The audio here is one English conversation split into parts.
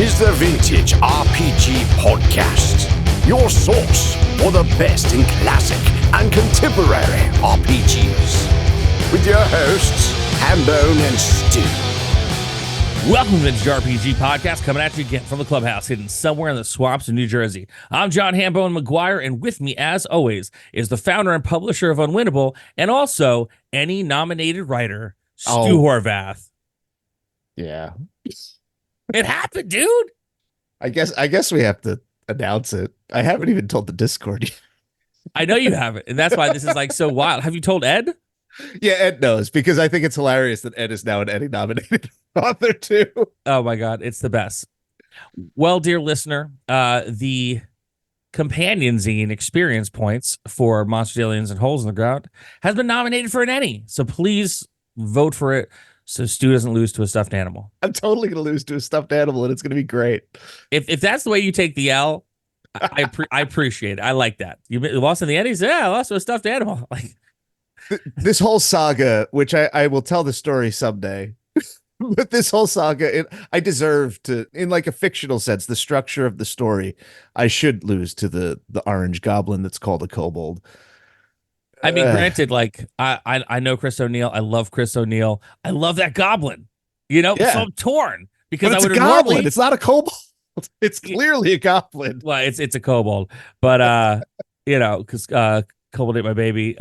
is the Vintage RPG Podcast, your source for the best in classic and contemporary RPGs. With your hosts, Hambone and Stu. Welcome to the Vintage RPG Podcast, coming at you again from the clubhouse, hidden somewhere in the swamps of New Jersey. I'm John Hambone McGuire, and with me, as always, is the founder and publisher of Unwinnable, and also Ennie-nominated writer, Stu Horvath. Yeah. It happened, dude. I guess we have to announce it. I haven't even told the Discord yet. I know you haven't, and that's why this is like so wild. Have you told Ed? Yeah, Ed knows, because I think it's hilarious that Ed is now an Ennie-nominated author too. Oh my God, it's the best. Well, dear listener, the companion zine Experience Points for Monsters, Aliens, and Holes in the Ground has been nominated for an Ennie. So please vote for it so Stu doesn't lose to a stuffed animal. I'm totally going to lose to a stuffed animal, and it's going to be great. If that's the way you take the L, I appreciate it. I like that. You lost in the Ennies? Yeah, I lost to a stuffed animal. Like this whole saga, which I will tell the story someday, but this whole saga, I deserve to, in like a fictional sense, the structure of the story, I should lose to the orange goblin that's called a kobold. I mean, granted, like I know Chris O'Neill. I love Chris O'Neill. I love that goblin. You know, yeah. So I'm torn because I would normally. It's not a kobold. It's clearly a goblin. Well, it's a kobold, but you know, because kobold ate my baby.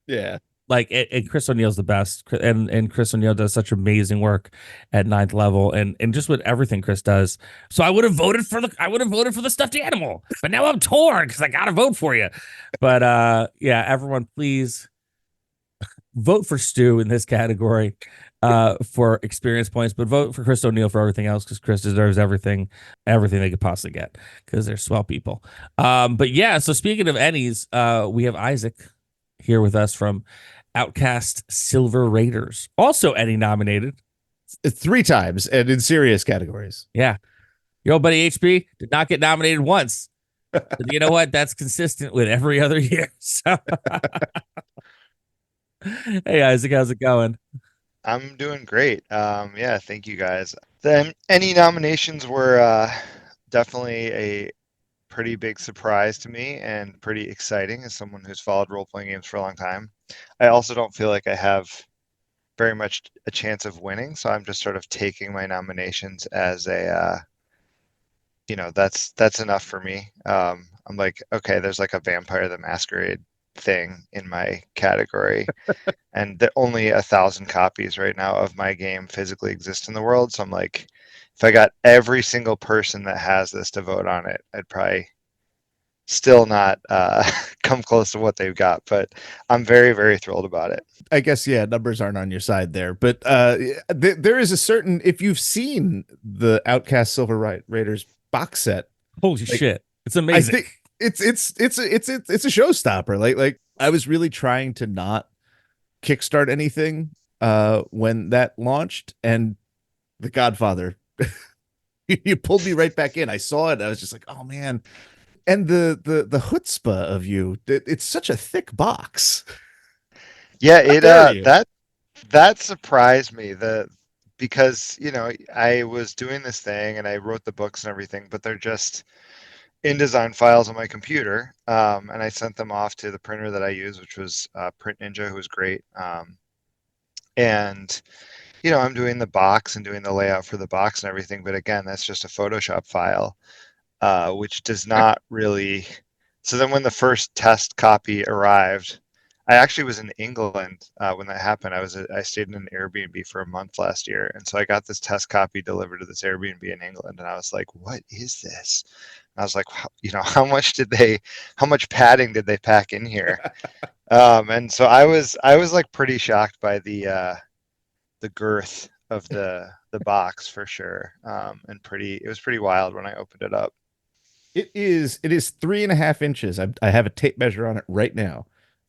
Yeah. Like and Chris O'Neill's the best, and Chris O'Neill does such amazing work at 9th level, and just with everything Chris does. So I would have voted for the stuffed animal, but now I'm torn because I gotta vote for you. But yeah, everyone, please vote for Stu in this category for experience points, but vote for Chris O'Neill for everything else because Chris deserves everything they could possibly get because they're swell people. But yeah, so speaking of Ennies, we have Isaac here with us from Outcast Silver Raiders, also Ennie nominated 3 times and in serious categories. Yeah, your old buddy HB did not get nominated once. But you know what? That's consistent with every other year. So, hey Isaac, how's it going? I'm doing great. Yeah, thank you guys. The Ennie nominations were definitely a pretty big surprise to me and pretty exciting as someone who's followed role-playing games for a long time. I also don't feel like I have very much a chance of winning, so I'm just sort of taking my nominations as a that's enough for me. I'm like, okay, there's like a Vampire the Masquerade thing in my category and only 1,000 copies right now of my game physically exist in the world, so I'm like, if I got every single person that has this to vote on it, I'd probably still not come close to what they've got, but I'm very, very thrilled about it. I guess, yeah, numbers aren't on your side there, but there is a certain, if you've seen the Outcast Silver Raiders box set, holy shit, it's amazing. I think it's a showstopper. Like I was really trying to not kickstart anything when that launched, and The Godfather, you pulled me right back in. I saw it, and I was just like, oh man. And the chutzpah of you, it's such a thick box. Yeah, that surprised me. Because I was doing this thing and I wrote the books and everything, but they're just InDesign files on my computer, and I sent them off to the printer that I use, which was Print Ninja, who was great. And I'm doing the box and doing the layout for the box and everything, but again, that's just a Photoshop file, which does not really. So then when the first test copy arrived, I actually was in England when that happened. I stayed in an Airbnb for a month last year, and so I got this test copy delivered to this Airbnb in England, and I was like, "What is this?" And I was like, how much padding did they pack in here? And so I was like pretty shocked by the girth of the box for sure, and it was pretty wild when I opened it up. It is 3.5 inches. I have a tape measure on it right now.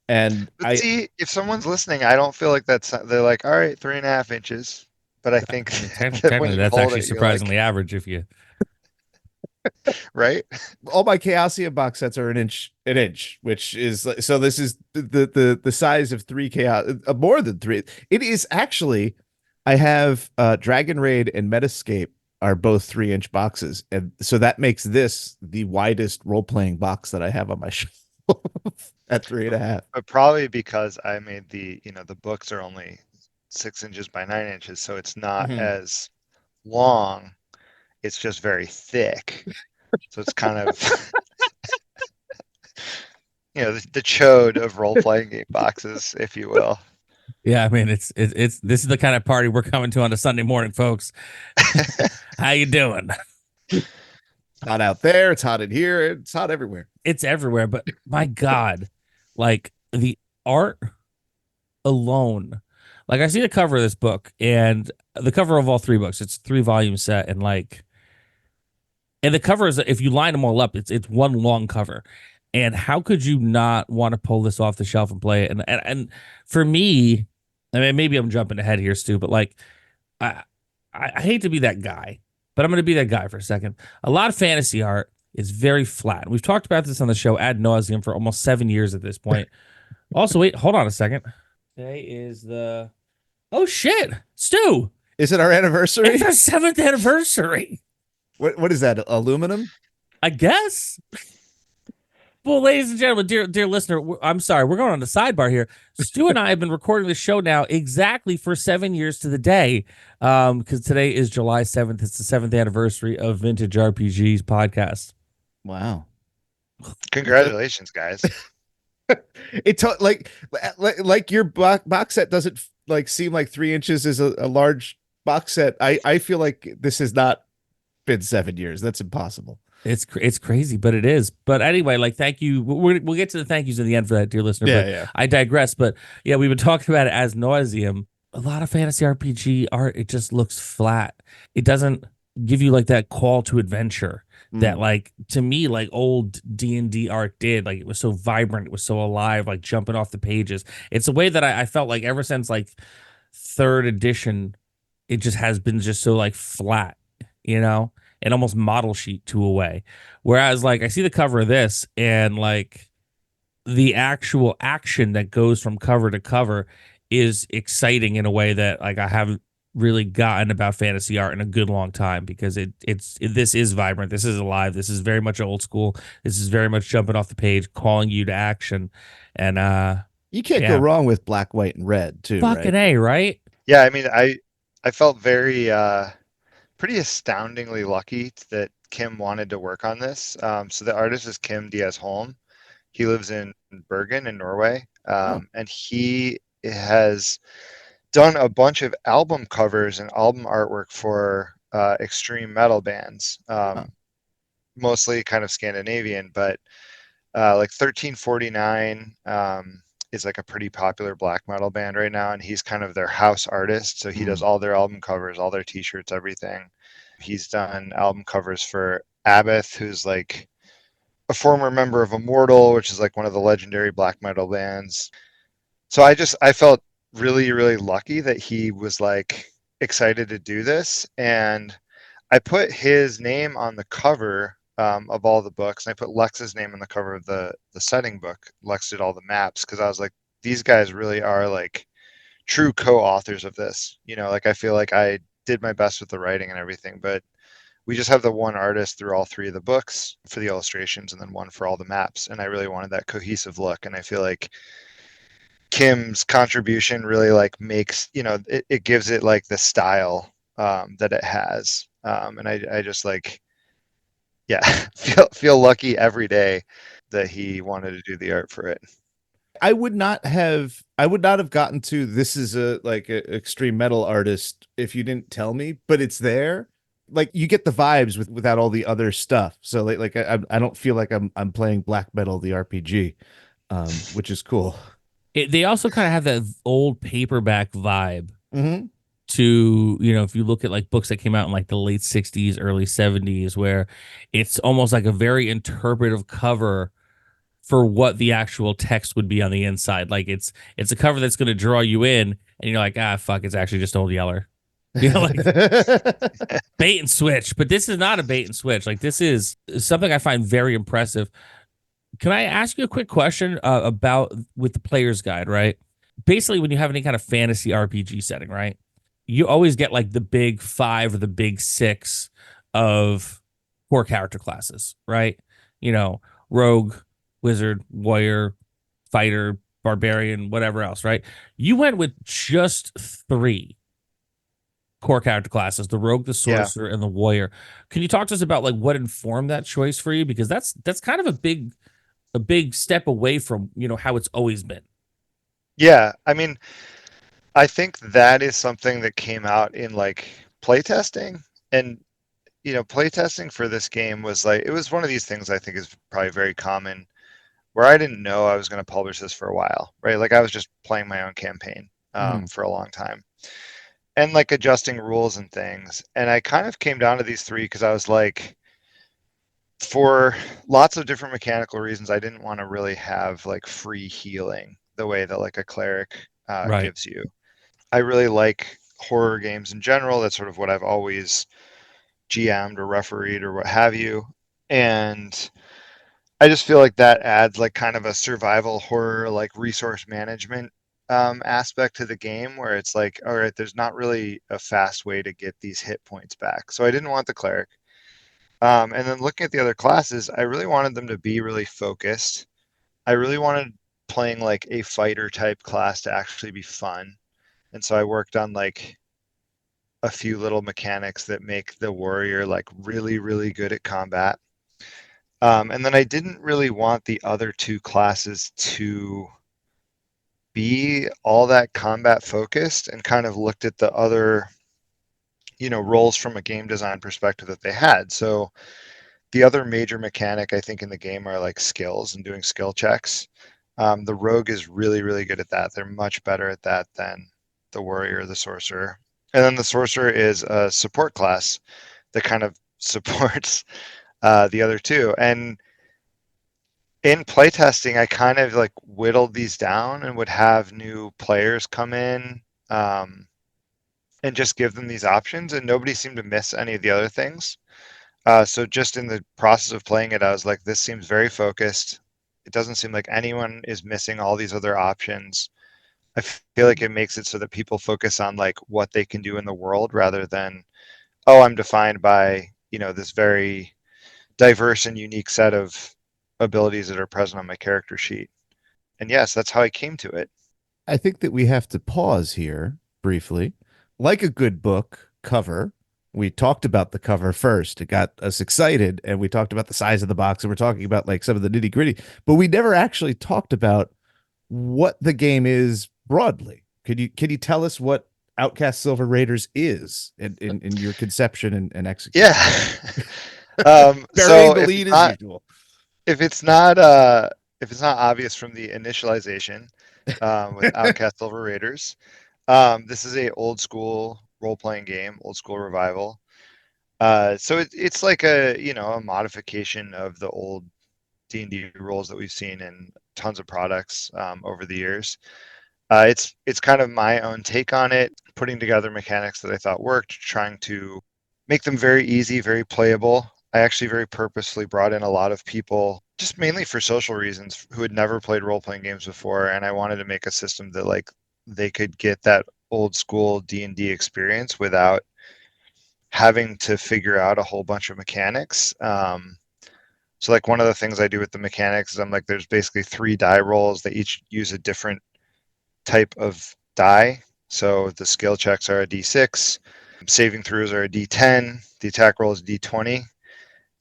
And see, if someone's listening, I don't feel like they're like, all right, 3.5 inches. But I think technically that's actually surprisingly average if you right. All my Chaosium box sets are an inch, which is so. This is the size of 3 Chaos, more than 3. It is actually. I have Dragon Raid and Metascape are both 3-inch boxes, and so that makes this the widest role-playing box that I have on my shelf at 3.5. But probably because I made the books are only 6 inches by 9 inches, so it's not as long. It's just very thick. So it's kind of the chode of role-playing game boxes, if you will. Yeah, I mean, it's this is the kind of party we're coming to on a Sunday morning, folks. How you doing? Hot out there, it's hot in here, it's hot everywhere. It's everywhere, but my God, like the art alone. Like I see the cover of this book and the cover of all 3 books. It's a 3-volume set, and the cover is, if you line them all up, it's one long cover. And how could you not want to pull this off the shelf and play it? And for me, I mean, maybe I'm jumping ahead here, Stu, but like I hate to be that guy, but I'm going to be that guy for a second. A lot of fantasy art is very flat. We've talked about this on the show ad nauseum for almost 7 years at this point. Also, wait, hold on a second. Today is oh shit, Stu. Is it our anniversary? It's our 7th anniversary. What is that? Aluminum? I guess. Well, ladies and gentlemen, dear listener, I'm sorry, we're going on the sidebar here. Stu and I have been recording the show now exactly for 7 years to the day, because today is July 7th. It's the 7th anniversary of Vintage RPGs podcast. Wow. Congratulations, guys. It like your box set doesn't like seem like 3 inches is a large box set. I feel like this has not been 7 years. That's impossible. It's crazy, but it is. But anyway, like, thank you. We'll get to the thank yous in the end for that, dear listener. Yeah. I digress. But yeah, we've been talking about it as nauseum. A lot of fantasy RPG art, it just looks flat. It doesn't give you like that call to adventure that, like, to me, like old D&D art did. Like, it was so vibrant, it was so alive, like jumping off the pages. It's a way that I felt like ever since like 3rd edition, it just has been just so like flat, and almost model sheet to a way. Whereas like I see the cover of this and like the actual action that goes from cover to cover is exciting in a way that like I haven't really gotten about fantasy art in a good long time, because this is vibrant, this is alive, this is very much old school, this is very much jumping off the page, calling you to action. And you can't go wrong with black, white, and red too. Fucking A, right? Yeah, I mean, I felt very pretty astoundingly lucky that Kim wanted to work on this. So the artist is Kim Diaz Holm. He lives in Bergen in Norway. And he has done a bunch of album covers and album artwork for extreme metal bands, mostly kind of Scandinavian, but like 1349 is like a pretty popular black metal band right now, and he's kind of their house artist. So he does all their album covers, all their t-shirts, everything. He's done album covers for Abbott, who's like a former member of Immortal, which is like one of the legendary black metal bands. So I felt really, really lucky that he was like excited to do this. And I put his name on the cover of all the books, and I put Lex's name on the cover of the setting book. Lex did all the maps, because I was like, these guys really are like true co-authors of this. Like I feel like I did my best with the writing and everything, but we just have the one artist through all 3 of the books for the illustrations, and then one for all the maps. And I really wanted that cohesive look, and I feel like Kim's contribution really like makes, it gives it like the style that it has. And I just like, feel lucky every day that he wanted to do the art for it. I would not have gotten to this is a extreme metal artist if you didn't tell me, but it's there. Like you get the vibes without all the other stuff. So like I don't feel like I'm playing black metal the RPG, which is cool. They also kind of have that old paperback vibe. To, if you look at like books that came out in like the late 60s, early 70s, where it's almost like a very interpretive cover for what the actual text would be on the inside. Like it's a cover that's going to draw you in, and you're like, fuck, it's actually just Old Yeller. Like bait and switch. But this is not a bait and switch. Like this is something I find very impressive. Can I ask you a quick question about with the player's guide, right? Basically, when you have any kind of fantasy RPG setting, right? you always get like the big 5 or the big 6 of core character classes, right? You know, rogue, wizard, warrior, fighter, barbarian, whatever else, right? You went with just 3 core character classes, the rogue, the Yeah. sorcerer, and the warrior. Can you talk to us about like what informed that choice for you? Because that's kind of a big step away from, you know, how it's always been. Yeah. I mean, I think that is something that came out in like playtesting. And, you know, playtesting for this game was like, it was one of these things I think is probably very common where I didn't know I was going to publish this for a while, right? Like I was just playing my own campaign for a long time and like adjusting rules and things. And I kind of came down to these 3 because I was like, for lots of different mechanical reasons, I didn't want to really have like free healing the way that like a cleric Right. gives you. I really like horror games in general. That's sort of what I've always GM'd or refereed or what have you. And I just feel like that adds like kind of a survival horror, like resource management aspect to the game where it's like, all right, there's not really a fast way to get these hit points back. So I didn't want the cleric. And then looking at the other classes, I really wanted them to be really focused. I really wanted playing like a fighter type class to actually be fun. And so I worked on like a few little mechanics that make the warrior like really, really good at combat. And then I didn't really want the other 2 classes to be all that combat focused, and kind of looked at the other, you know, roles from a game design perspective that they had. So the other major mechanic I think in the game are like skills and doing skill checks. The rogue is really, really good at that. They're much better at that than the warrior or the sorcerer. And then the sorcerer is a support class that kind of supports the other 2. And in playtesting, I kind of like whittled these down and would have new players come in and just give them these options, and nobody seemed to miss any of the other things. So just in the process of playing it, I was like, this seems very focused. It doesn't seem like anyone is missing all these other options. I feel like it makes it so that people focus on like what they can do in the world rather than, oh, I'm defined by, you know, this very diverse and unique set of abilities that are present on my character sheet. And yes, that's how I came to it. I think that we have to pause here briefly. Like a good book cover, we talked about the cover first. It got us excited, and we talked about the size of the box, and we're talking about like some of the nitty gritty, but we never actually talked about what the game is broadly. Can you tell us what Outcast Silver Raiders is in your conception and execution? Yeah. Burying So the lead as usual. if it's not obvious from the initialization with Outcast Silver Raiders, this is a old school role playing game, old school revival. So it's like a, you know, a modification of the old D&D rules that we've seen in tons of products over the years. It's kind of my own take on it, putting together mechanics that I thought worked, trying to make them very easy, very playable. I actually very purposefully brought in a lot of people, just mainly for social reasons, who had never played role-playing games before, and I wanted to make a system that like they could get that old school D&D experience without having to figure out a whole bunch of mechanics. So like one of the things I do with the mechanics is I'm like, there's basically 3 die rolls. They each use a different type of die. So the skill checks are a D6, saving throws are a D10, the attack roll is a D20.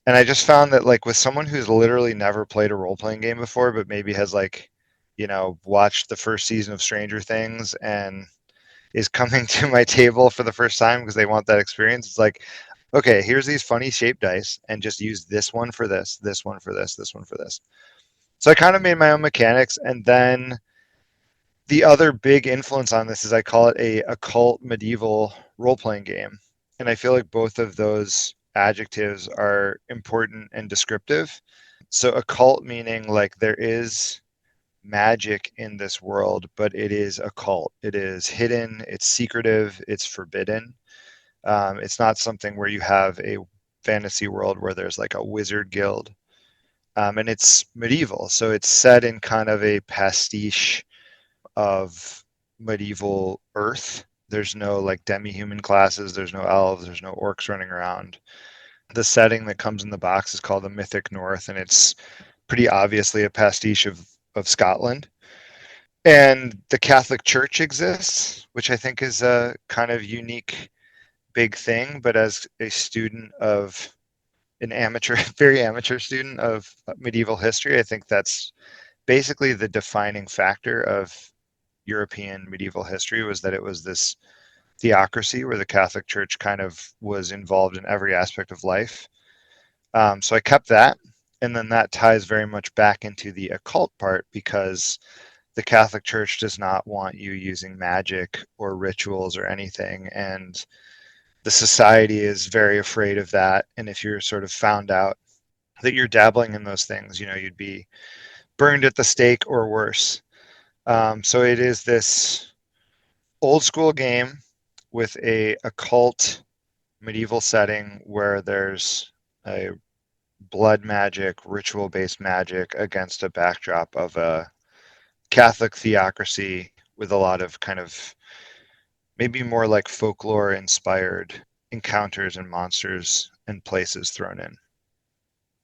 And I just found that like with someone who's literally never played a role-playing game before, but maybe has like, you know, watched the first season of Stranger Things and is coming to my table for the first time because they want that experience, it's like, okay, here's these funny shaped dice and just use this one for this one for this one for this. So I kind of made my own mechanics. And then the other big influence on this is I call it a occult medieval role-playing game. And I feel like both of those adjectives are important and descriptive. So occult meaning like there is magic in this world, but it is occult. It is hidden, it's secretive, it's forbidden. It's not something where you have a fantasy world where there's like a wizard guild. And it's medieval. So it's set in kind of a pastiche of medieval Earth. There's no like demi-human classes. There's no elves. There's no orcs running around. The setting that comes in the box is called the Mythic North, and it's pretty obviously a pastiche of Scotland. And the Catholic Church exists, which I think is a kind of unique, big thing. But as a student of an amateur, very amateur student of medieval history, I think that's basically the defining factor of European medieval history, was that it was this theocracy where the Catholic Church kind of was involved in every aspect of life. So I kept that. And then that ties very much back into the occult part, because the Catholic Church does not want you using magic or rituals or anything. And the society is very afraid of that. And if you're sort of found out that you're dabbling in those things, you'd be burned at the stake or worse. So it is this old school game with a occult medieval setting where there's a blood magic, ritual-based magic against a backdrop of a Catholic theocracy with a lot of kind of maybe more like folklore inspired encounters and monsters and places thrown in.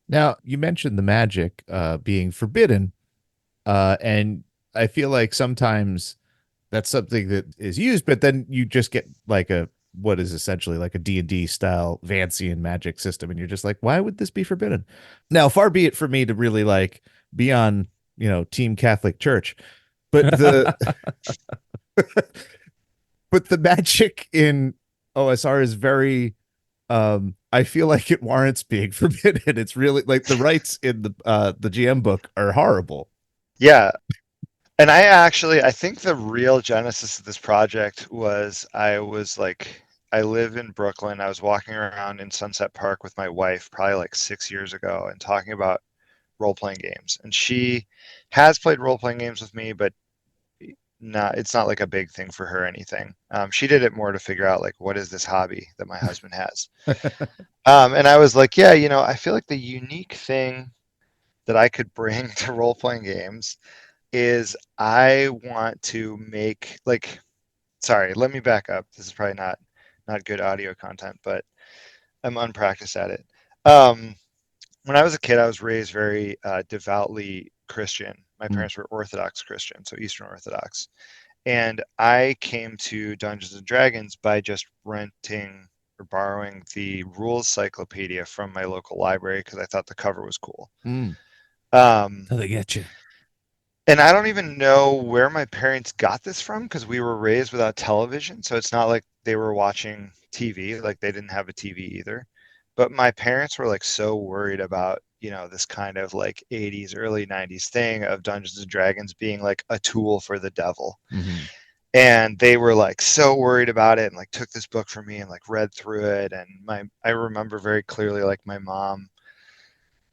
Now, you mentioned the magic being forbidden, and I feel like sometimes that's something that is used, but then you just get like what is essentially like a D&D style Vancian magic system, and you're just like, why would this be forbidden? Now, far be it for me to really like be on, Team Catholic Church, but but the magic in OSR is very I feel like it warrants being forbidden. It's really like the rights in the GM book are horrible. Yeah. And I think the real genesis of this project was I live in Brooklyn. I was walking around in Sunset Park with my wife probably like 6 years ago and talking about role-playing games. And she has played role-playing games with me, but it's not like a big thing for her or anything. She did it more to figure out like, what is this hobby that my husband has? And I was like, yeah, I feel like the unique thing that I could bring to role-playing games is I want to make sorry, let me back up. This is probably not good audio content, but I'm unpracticed at it. When I was a kid, I was raised very devoutly Christian. My parents were Orthodox Christian, so Eastern Orthodox. And I came to Dungeons and Dragons by just renting or borrowing the rules cyclopedia from my local library because I thought the cover was cool. How they get you. And I don't even know where my parents got this from, because we were raised without television. So it's not like they were watching TV, like they didn't have a TV either. But my parents were like so worried about, this kind of like 80s, early 90s thing of Dungeons and Dragons being like a tool for the devil. Mm-hmm. And they were like so worried about it and like took this book from me and like read through it. And I remember very clearly like my mom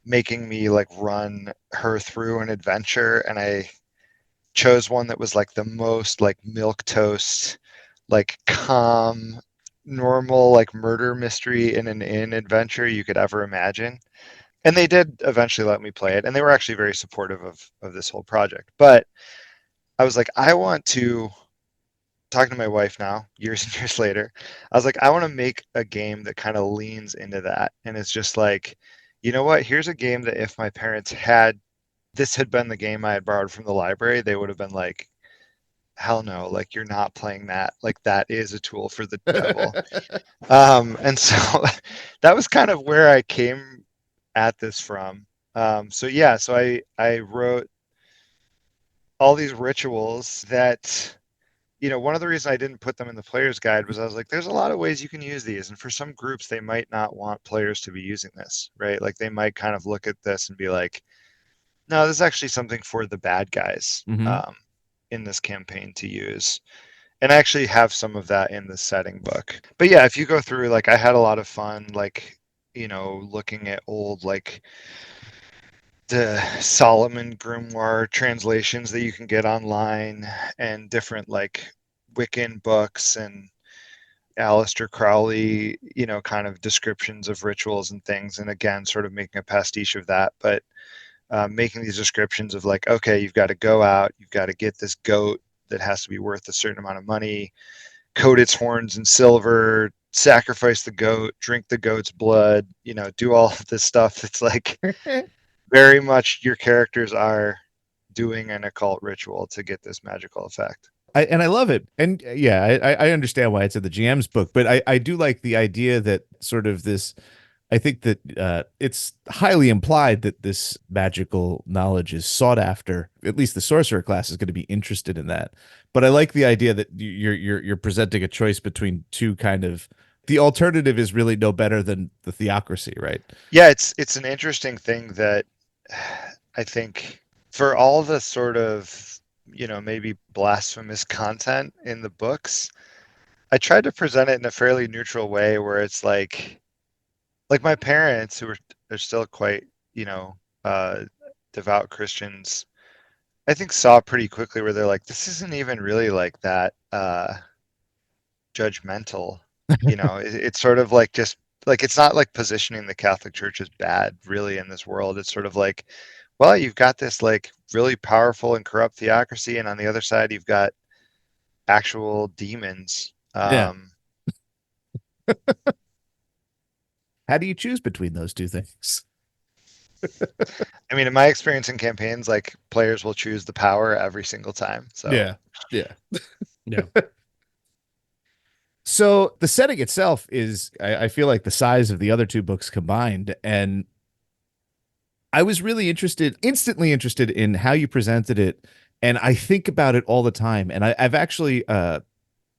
making me like run her through an adventure, and I chose one that was like the most like milquetoast, like calm, normal like murder mystery in an inn adventure you could ever imagine. And they did eventually let me play it, and they were actually very supportive of this whole project. But I was like, I want to, talking to my wife now, years and years later, I was like, I want to make a game that kind of leans into that. And it's just like, you know what? Here's a game that if my parents had been the game I had borrowed from the library, they would have been like, hell no, like you're not playing that. Like that is a tool for the devil. And so that was kind of where I came at this from. So I wrote all these rituals that, one of the reasons I didn't put them in the player's guide was I was like, there's a lot of ways you can use these. And for some groups, they might not want players to be using this, right? Like they might kind of look at this and be like, no, this is actually something for the bad guys in this campaign to use. And I actually have some of that in the setting book. But yeah, if you go through, like I had a lot of fun, like, looking at old, like the Solomon Grimoire translations that you can get online, and different like Wiccan books and Aleister Crowley, kind of descriptions of rituals and things. And again, sort of making a pastiche of that, but making these descriptions of like, okay, you've got to go out, you've got to get this goat that has to be worth a certain amount of money. coat its horns in silver, sacrifice the goat, drink the goat's blood, do all of this stuff. It's like very much your characters are doing an occult ritual to get this magical effect. I love it. And yeah, I understand why it's in the GM's book, but I do like the idea that sort of this, I think that it's highly implied that this magical knowledge is sought after. At least the sorcerer class is going to be interested in that. But I like the idea that you're presenting a choice between two kind of, the alternative is really no better than the theocracy, right? Yeah, it's an interesting thing that I think for all the sort of, maybe blasphemous content in the books, I tried to present it in a fairly neutral way where it's like my parents, who are still quite, devout Christians, I think saw pretty quickly where they're like, this isn't even really like that judgmental. It's sort of like just like, it's not like positioning the Catholic Church as bad really in this world. It's sort of like, well, you've got this like really powerful and corrupt theocracy, and on the other side you've got actual demons. Yeah. How do you choose between those two things? I mean, in my experience in campaigns, like players will choose the power every single time. So yeah. Yeah. So the setting itself is, I feel like the size of the other two books combined, and I was really instantly interested in how you presented it, and I think about it all the time, and I've actually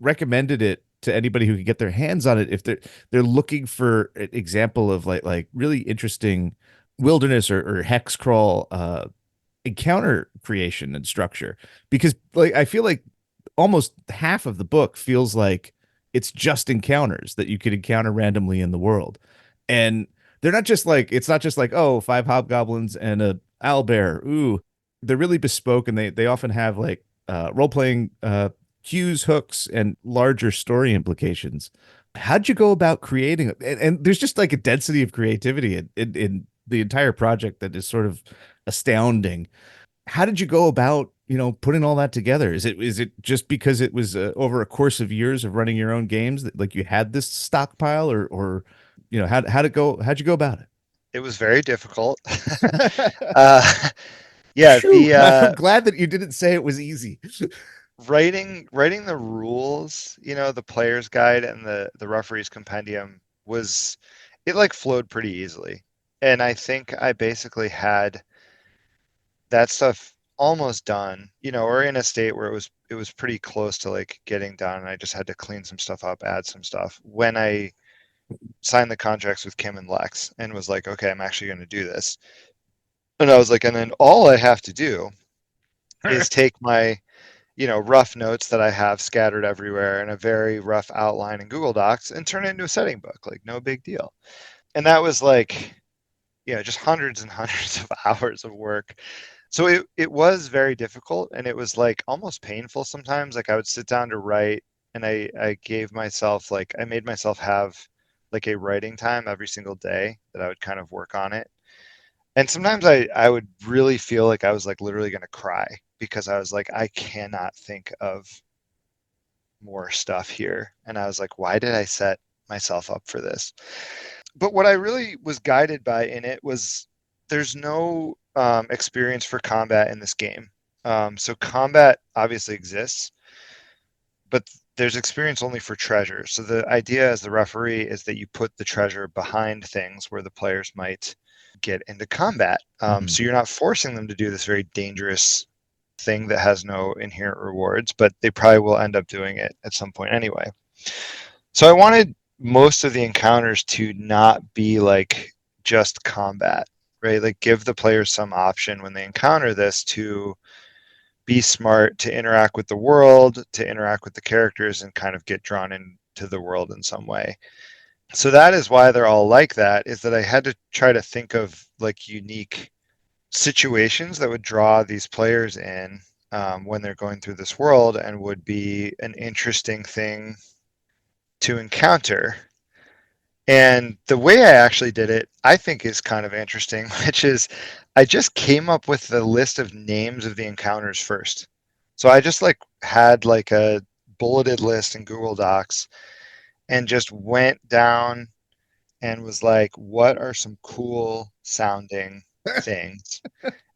recommended it to anybody who can get their hands on it if they're looking for an example of like really interesting wilderness or hex crawl encounter creation and structure, because like I feel like almost half of the book feels like it's just encounters that you could encounter randomly in the world, and they're not just like, it's not just like, oh, 5 hobgoblins and a owlbear. Ooh, they're really bespoke, and they often have like role-playing cues, hooks, and larger story implications. How'd you go about creating it? And there's just like a density of creativity in the entire project that is sort of astounding. How did you go about, putting all that together? Is it just because it was over a course of years of running your own games that like you had this stockpile, or how'd you go about it? it was very difficult. Yeah, I'm glad that you didn't say it was easy. writing the rules, the player's guide and the referee's compendium it like flowed pretty easily. And I think I basically had that stuff almost done, or in a state where it was pretty close to like getting done, and I just had to clean some stuff up, add some stuff when I signed the contracts with Kim and Lex and was like, okay, I'm actually going to do this. And I was like, and then all I have to do is take my rough notes that I have scattered everywhere and a very rough outline in Google Docs and turn it into a setting book. Like, no big deal. And that was like, just hundreds and hundreds of hours of work. So it was very difficult, and it was like almost painful sometimes. Like I would sit down to write, and I made myself have like a writing time every single day that I would kind of work on it. And sometimes I would really feel like I was like literally going to cry, because I was like, I cannot think of more stuff here. And I was like, why did I set myself up for this? But what I really was guided by in it was there's no experience for combat in this game. So combat obviously exists, but there's experience only for treasure. So the idea as the referee is that you put the treasure behind things where the players might get into combat. So you're not forcing them to do this very dangerous thing that has no inherent rewards, but they probably will end up doing it at some point anyway. So I wanted most of the encounters to not be like just combat, right? Like give the players some option when they encounter this to be smart, to interact with the world, to interact with the characters, and kind of get drawn into the world in some way. So that is why they're all like that, is that I had to try to think of like unique situations that would draw these players in when they're going through this world, and would be an interesting thing to encounter. And the way I actually did it, I think, is kind of interesting, which is I just came up with the list of names of the encounters first. So I just like had like a bulleted list in Google Docs and just went down and was like, what are some cool sounding things?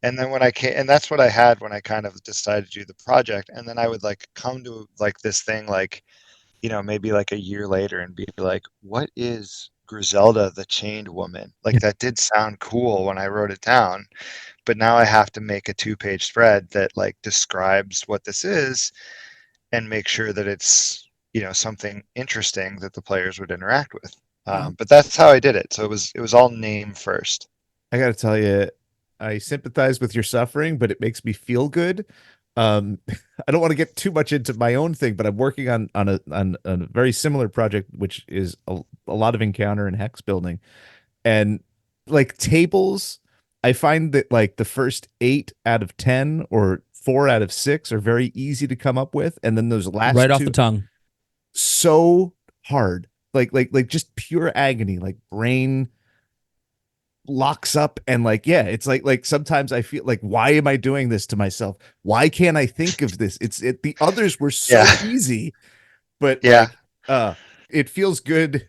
And then when I came, and that's what I had when I kind of decided to do the project. And then I would like come to like this thing, like, maybe like a year later and be like, what is Griselda the Chained Woman? Like that did sound cool when I wrote it down, but now I have to make a 2-page spread that like describes what this is and make sure that it's, something interesting that the players would interact with. But that's how I did it. So it was all name first. I got to tell you, I sympathize with your suffering, but it makes me feel good. I don't want to get too much into my own thing, but I'm working on a very similar project, which is a lot of encounter and hex building, and like tables. I find that like the first 8 out of 10 or 4 out of 6 are very easy to come up with, and then those last right off two, the tongue, so hard, like just pure agony, like brain locks up. And like, yeah, it's like sometimes I feel like, why am I doing this to myself? Why can't I think of this? The others were so easy, but like it feels good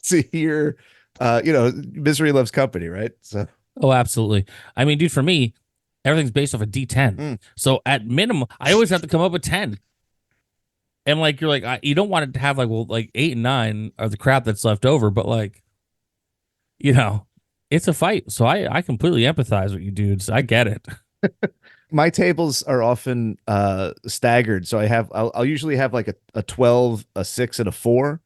to hear misery loves company, right? So oh, absolutely. I mean, dude, for me, everything's based off a D10. So at minimum, I always have to come up with 10. And like, you're like, you don't want it to have like, well, like 8 and 9 are the crap that's left over, but like, it's a fight. So I completely empathize with you dudes. I get it. My tables are often staggered. So I'll usually have like a 12, a 6, and a 4.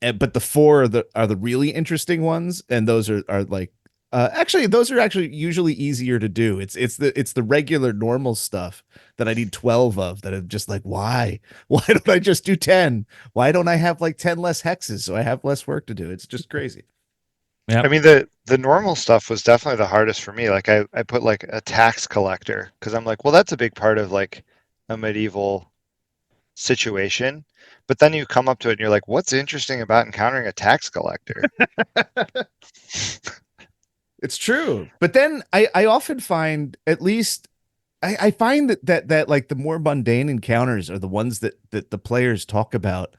But the 4 are the really interesting ones, and those are like actually those are actually usually easier to do. It's the regular normal stuff that I need 12 of, that I'm just like, why don't I just do 10? Why don't I have like 10 less hexes so I have less work to do? It's just crazy. Yeah. I mean, the normal stuff was definitely the hardest for me. Like I put like a tax collector because I'm like, well, that's a big part of like a medieval situation. But then you come up to it and you're like, what's interesting about encountering a tax collector? It's true. But then I often find, at least I find that like the more mundane encounters are the ones that the players talk about.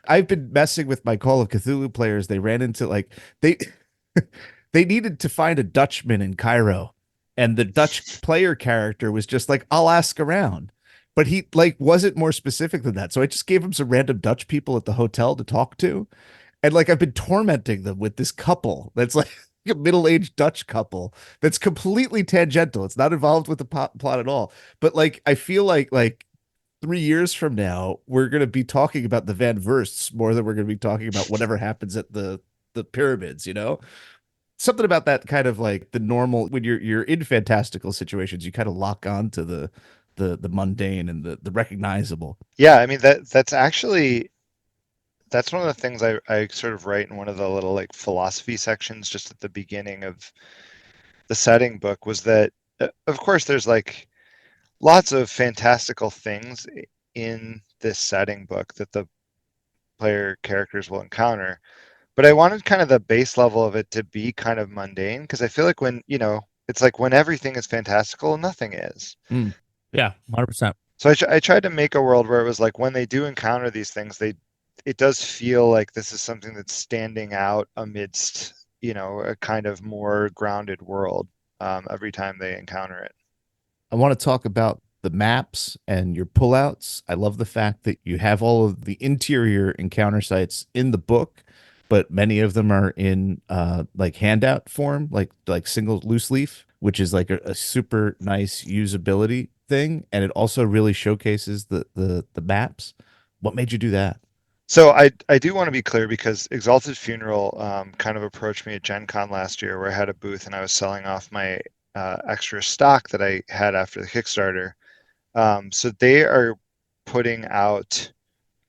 I've been messing with my Call of Cthulhu players. They ran into like they needed to find a Dutchman in Cairo, and the Dutch player character was just like, I'll ask around. But he like wasn't more specific than that. So I just gave him some random Dutch people at the hotel to talk to. And like I've been tormenting them with this couple that's like a middle-aged Dutch couple that's completely tangential. It's not involved with the plot at all. But like I feel like 3 years from now, we're going to be talking about the Van Versts more than we're going to be talking about whatever happens at the pyramids, something about that kind of like the normal, when you're in fantastical situations, you kind of lock on to the mundane and the recognizable. Yeah, I mean that's one of the things I sort of write in one of the little like philosophy sections just at the beginning of the setting book, was that of course there's like lots of fantastical things in this setting book that the player characters will encounter. But I wanted kind of the base level of it to be kind of mundane, because I feel like when, it's like when everything is fantastical, nothing is. Yeah, 100%. So I tried to make a world where it was like when they do encounter these things, it does feel like this is something that's standing out amidst, a kind of more grounded world every time they encounter it. I want to talk about the maps and your pullouts. I love the fact that you have all of the interior encounter sites in the book, but many of them are in like handout form, like single loose leaf, which is like a super nice usability thing. And it also really showcases the maps. What made you do that? So I do want to be clear, because Exalted Funeral kind of approached me at Gen Con last year, where I had a booth and I was selling off my extra stock that I had after the Kickstarter. So they are putting out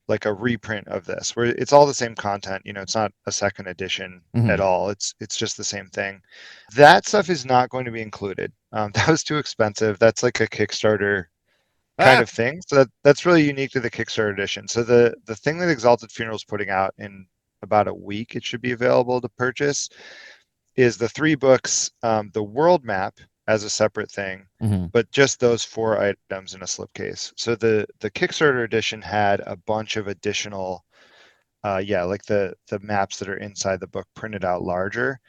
like a reprint of this, where it's all the same content. It's not a second edition at all. It's just the same thing. That stuff is not going to be included. That was too expensive. That's like a Kickstarter kind of thing. So that's really unique to the Kickstarter edition. So the thing that Exalted Funeral is putting out in about a week, it should be available to purchase, is the 3 books, the world map, as a separate thing, Mhm. but just those 4 items in a slipcase. So the Kickstarter edition had a bunch of additional, like the maps that are inside the book printed out larger.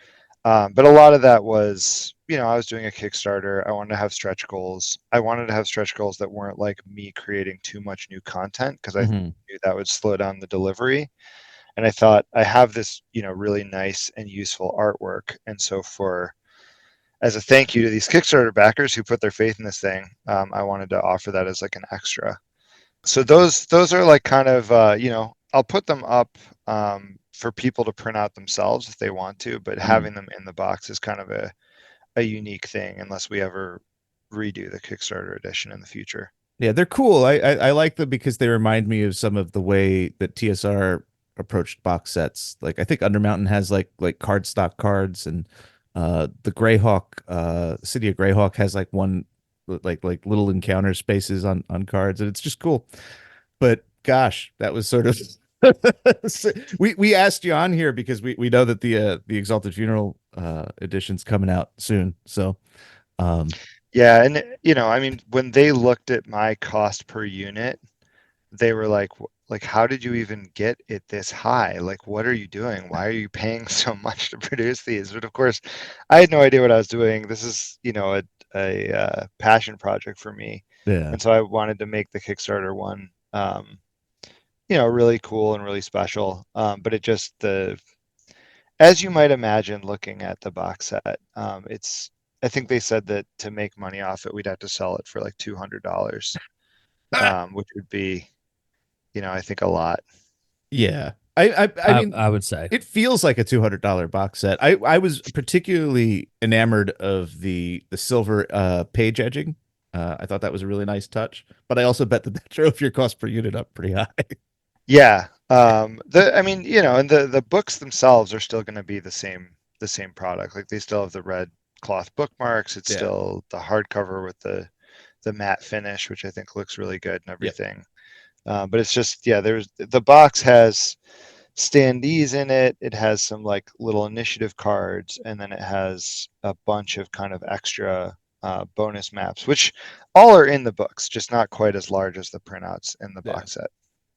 But a lot of that was, I was doing a Kickstarter. I wanted to have stretch goals. I wanted to have stretch goals that weren't like me creating too much new content because I Mhm. knew that would slow down the delivery. And I thought I have this, really nice and useful artwork. And so as a thank you to these Kickstarter backers who put their faith in this thing, I wanted to offer that as like an extra. So those are like kind of, I'll put them up for people to print out themselves if they want to, but having them in the box is kind of a unique thing unless we ever redo the Kickstarter edition in the future. Yeah, they're cool. I like them because they remind me of some of the way that TSR approached box sets. Like I think Undermountain has like cardstock cards, and the Greyhawk, City of Greyhawk has like one like little encounter spaces on cards, and it's just cool. But gosh, that was sort of we asked you on here because we know that the Exalted Funeral edition's coming out soon. So Yeah, and I mean, when they looked at my cost per unit, they were like, how did you even get it this high? Like, what are you doing? Why are you paying so much to produce these? But of course, I had no idea what I was doing. This is, a passion project for me, yeah. and so I wanted to make the Kickstarter one, really cool and really special. But it just as you might imagine, looking at the box set, I think they said that to make money off it, we'd have to sell it for like $200, which would be, I think a lot. Yeah. I mean, I would say. it feels like a $200 box set. I was particularly enamored of the silver page edging. I thought that was a really nice touch, but I also bet that drove your cost per unit up pretty high. Yeah. I mean, and the books themselves are still going to be the same product. Like they still have the red cloth bookmarks. It's Yeah. still the hardcover with the matte finish, which I think looks really good and Yep. everything. But it's just, the box has standees in it. It has some like little initiative cards, and then it has a bunch of kind of extra bonus maps, which all are in the books, just not quite as large as the printouts in the Yeah. box set.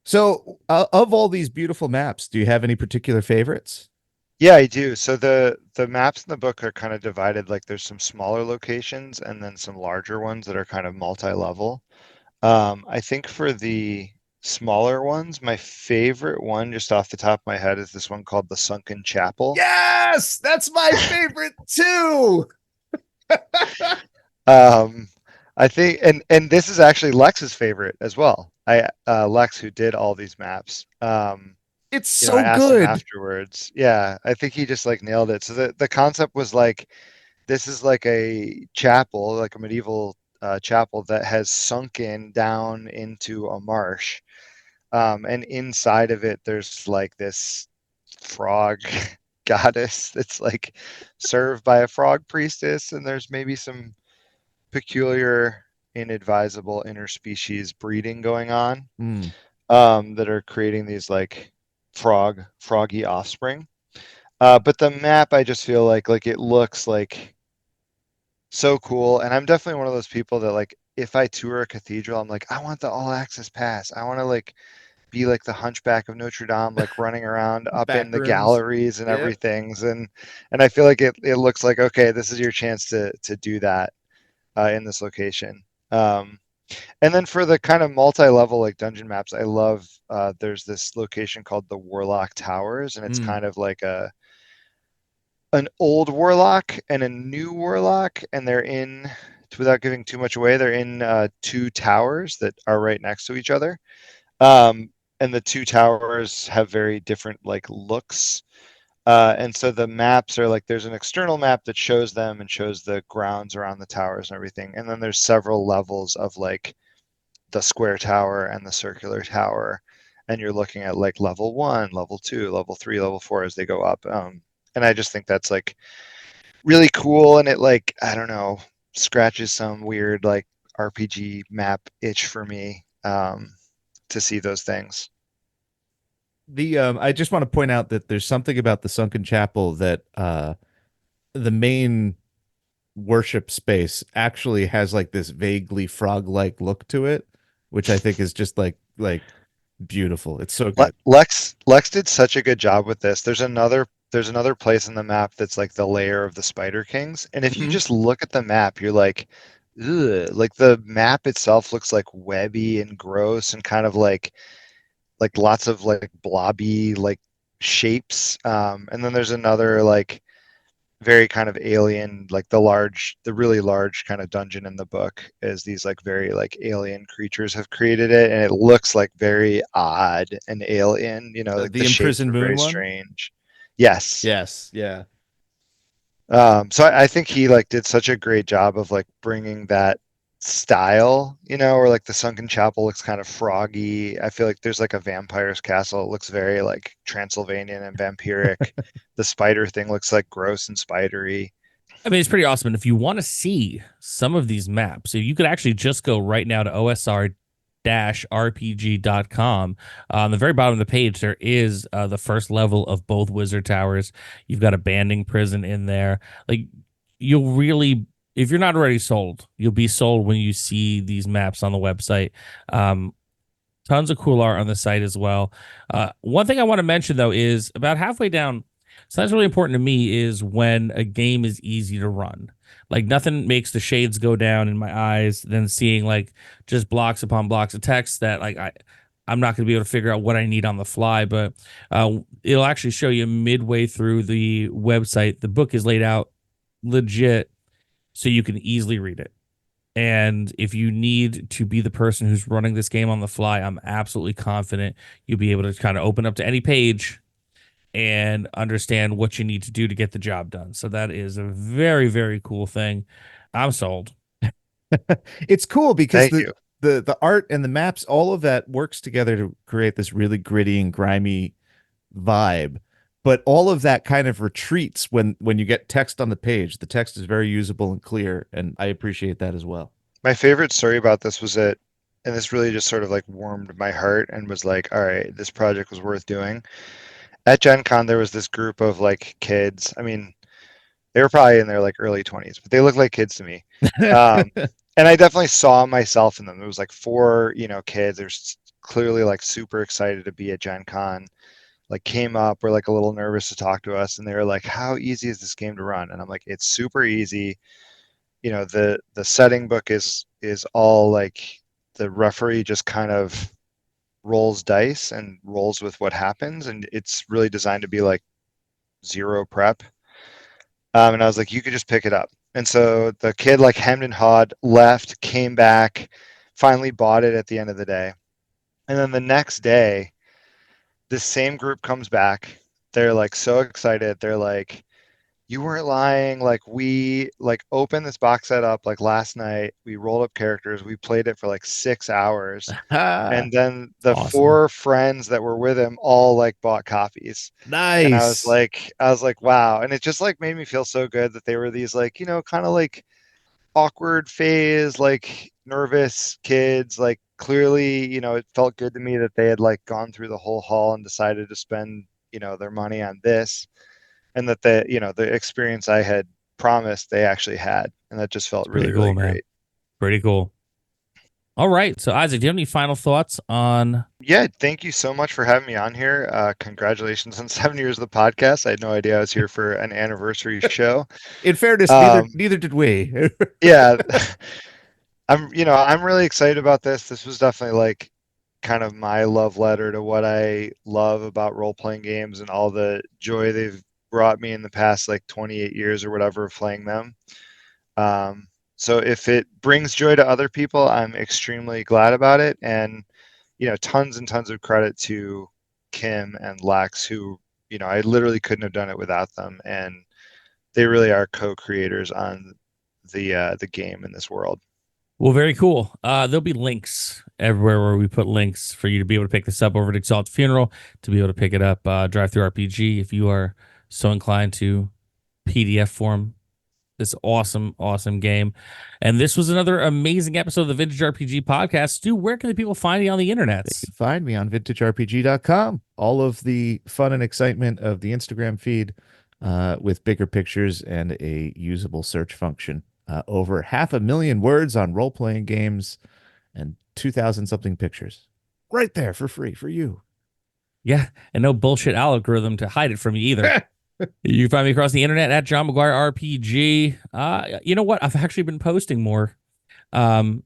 So, of all these beautiful maps, do you have any particular favorites? Yeah, I do. So the maps in the book are kind of divided. Like there's some smaller locations and then some larger ones that are kind of multi-level. I think for the smaller ones, my favorite one, just off the top of my head, is this one called the Sunken Chapel. Yes, that's my favorite too. Um, I think, and this is actually Lex's favorite as well. Lex, who did all these maps. It's I so asked him good. afterwards. Yeah, I think he just like nailed it. So the concept was like, this is like a chapel, like a medieval chapel that has sunken down into a marsh. And inside of it, there's like this frog goddess that's like served by a frog priestess, and there's maybe some peculiar, inadvisable interspecies breeding going on, Mm. that are creating these like froggy offspring. But the map, I just feel like it looks like so cool, and I'm definitely one of those people that like if I tour a cathedral, I'm like, I want the all access pass. I want to like be like the Hunchback of Notre Dame, like running around up in Back the rooms. galleries and Yep. everything's, and I feel like it looks like, okay, this is your chance to do that in this location. Um, and then for the kind of multi-level like dungeon maps, I love there's this location called the Warlock Towers, and it's Mm. kind of like an old warlock and a new warlock, and they're in, without giving too much away, they're in two towers that are right next to each other. And the two towers have very different like looks. And so the maps are like, there's an external map that shows them and shows the grounds around the towers and everything. And then there's several levels of like the square tower and the circular tower. And you're looking at like level 1, level 2, level 3, level 4 as they go up. And I just think that's like really cool. And it like, I don't know, scratches some weird like RPG map itch for me, to see those things. The I just want to point out that there's something about the sunken chapel that the main worship space actually has like this vaguely frog-like look to it, which I think is just like beautiful. It's so good. Lex did such a good job with this. There's another place in the map that's like the lair of the Spider Kings, and if you Mhm. just look at the map, you're like, ugh, like the map itself looks like webby and gross and kind of like lots of like blobby like shapes. And then there's another like very kind of alien, like the really large kind of dungeon in the book is these like very like alien creatures have created it, and it looks like very odd and alien, like The the shapes imprisoned are moon very one. strange. Yes. Yes. Yeah. So I think he like did such a great job of like bringing that style, or like the sunken chapel looks kind of froggy. I feel like there's like a vampire's castle. It looks very like Transylvanian and vampiric. The spider thing looks like gross and spidery. I mean, it's pretty awesome. And if you want to see some of these maps, you could actually just go right now to osr-rpg.com. On the very bottom of the page, there is the first level of both wizard towers. You've got a banding prison in there. Like, you'll really, if you're not already sold, you'll be sold when you see these maps on the website. Tons of cool art on the site as well. One thing I want to mention, though, is about halfway down, so that's really important to me, is when a game is easy to run. Like, nothing makes the shades go down in my eyes than seeing like just blocks upon blocks of text that like I'm not going to be able to figure out what I need on the fly. But it'll actually show you midway through the website. The book is laid out legit so you can easily read it. And if you need to be the person who's running this game on the fly, I'm absolutely confident you'll be able to kind of open up to any page and understand what you need to do to get the job done. So that is a very, very cool thing. I'm sold. It's cool because Thank you. the art and the maps, all of that works together to create this really gritty and grimy vibe. But all of that kind of retreats when you get text on the page. The text is very usable and clear, and I appreciate that as well. My favorite story about this was and this really just sort of like warmed my heart and was like, all right, this project was worth doing. At Gen Con, there was this group of like kids. I mean, they were probably in their like early 20s, but they looked like kids to me. And I definitely saw myself in them. It was like four, kids. They're clearly like super excited to be at Gen Con. Like came up, were like a little nervous to talk to us, and they were like, "How easy is this game to run?" And I'm like, "It's super easy. The setting book is all like the referee just kind of rolls dice and rolls with what happens, and it's really designed to be like zero prep." And I was like, "You could just pick it up." And so the kid like hemmed and hawed, left, came back, finally bought it at the end of the day, and then the next day this same group comes back. They're like so excited. They're like, you weren't lying. Like we like opened this box set up like last night. We rolled up characters. We played it for like 6 hours. And then the Awesome. four friends that were with him all like bought copies. And I was Nice. like, wow. And it just like made me feel so good that they were these like, kind of like awkward phase, like nervous kids, like clearly, it felt good to me that they had like gone through the whole haul and decided to spend, their money on this, and that the experience I had promised they actually had. And that just felt really, Pretty cool, really man. great. Pretty cool. All right. So, Isaac, do you have any final thoughts on? Yeah, thank you so much for having me on here. Congratulations on 7 years of the podcast. I had no idea I was here for an anniversary show. In fairness, Um, neither did we. yeah. I'm really excited about this. This was definitely like kind of my love letter to what I love about role-playing games and all the joy they've brought me in the past like 28 years or whatever of playing them. So if it brings joy to other people, I'm extremely glad about it. And, tons and tons of credit to Kim and Lex, who, I literally couldn't have done it without them. And they really are co-creators on the game in this world. Well, very cool. There'll be links everywhere where we put links for you to be able to pick this up over at Exalted Funeral, to be able to pick it up, Drive Through RPG, if you are so inclined to PDF form this awesome, awesome game. And this was another amazing episode of the Vintage RPG Podcast. Stu, where can the people find you on the internet? You can find me on vintagerpg.com. All of the fun and excitement of the Instagram feed with bigger pictures and a usable search function. Over 500,000 words on role-playing games and 2,000 something pictures. Right there for free for you. Yeah, and no bullshit algorithm to hide it from you either. You can find me across the internet at John McGuire RPG. You know what? I've actually been posting more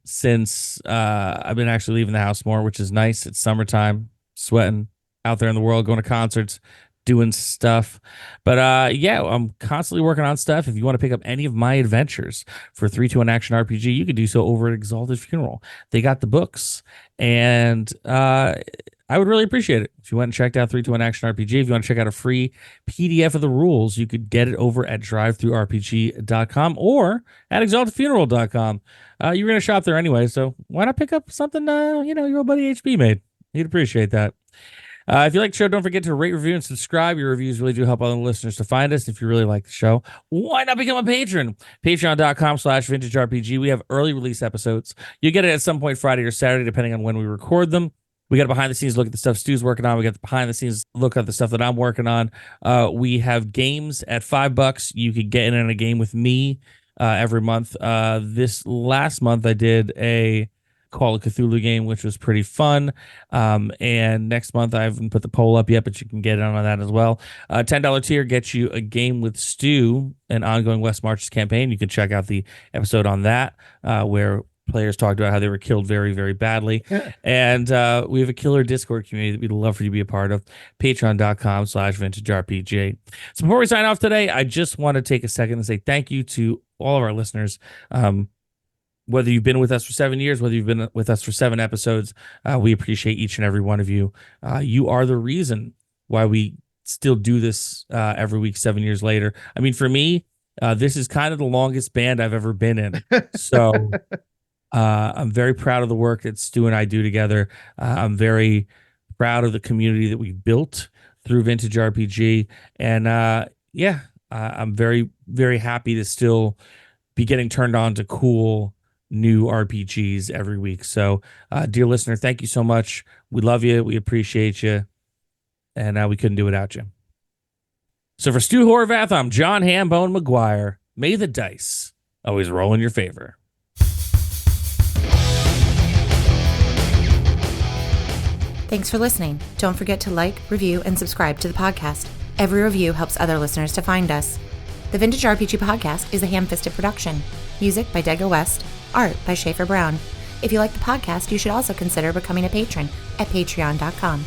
since I've been actually leaving the house more, which is nice. It's summertime, sweating out there in the world, going to concerts, doing stuff. But yeah, I'm constantly working on stuff. If you want to pick up any of my adventures for 3-2-1 action RPG, you could do so over at Exalted Funeral. They got the books, and I would really appreciate it if you went and checked out 3-2-1 action RPG. If you want to check out a free PDF of the rules, you could get it over at drivethrurpg.com or at exaltedfuneral.com. You're going to shop there anyway, so why not pick up something your old buddy HB made? He'd appreciate that. If you like the show, don't forget to rate, review, and subscribe. Your reviews really do help other listeners to find us. If you really like the show, why not become a patron? Patreon.com/vintagerpg. We have early release episodes. You get it at some point Friday or Saturday, depending on when we record them. We got a behind-the-scenes look at the stuff Stu's working on. We got the behind-the-scenes look at the stuff that I'm working on. We have games at $5. You could get in a game with me every month. This last month, I did a Call of Cthulhu game, which was pretty fun. And next month, I haven't put the poll up yet, but you can get in on that as well. $10 tier gets you a game with Stu, an ongoing West Marches campaign. You can check out the episode on that, where players talked about how they were killed very, very badly. And we have a killer Discord community that we'd love for you to be a part of. Patreon.com/vintagerpg. So before we sign off today, I just want to take a second and say thank you to all of our listeners. Whether you've been with us for 7 years, whether you've been with us for 7 episodes, we appreciate each and every one of you. You are the reason why we still do this every week 7 years later. I mean, for me, this is kind of the longest band I've ever been in. So I'm very proud of the work that Stu and I do together. I'm very proud of the community that we built through Vintage RPG. And I'm very, very happy to still be getting turned on to cool new RPGs every week. So, dear listener, thank you so much. We love you. We appreciate you. And we couldn't do without you. So for Stu Horvath, I'm John Hambone McGuire. May the dice always roll in your favor. Thanks for listening. Don't forget to like, review, and subscribe to the podcast. Every review helps other listeners to find us. The Vintage RPG Podcast is a ham-fisted production. Music by Dego West. Art by Schaefer Brown. If you like the podcast, you should also consider becoming a patron at patreon.com.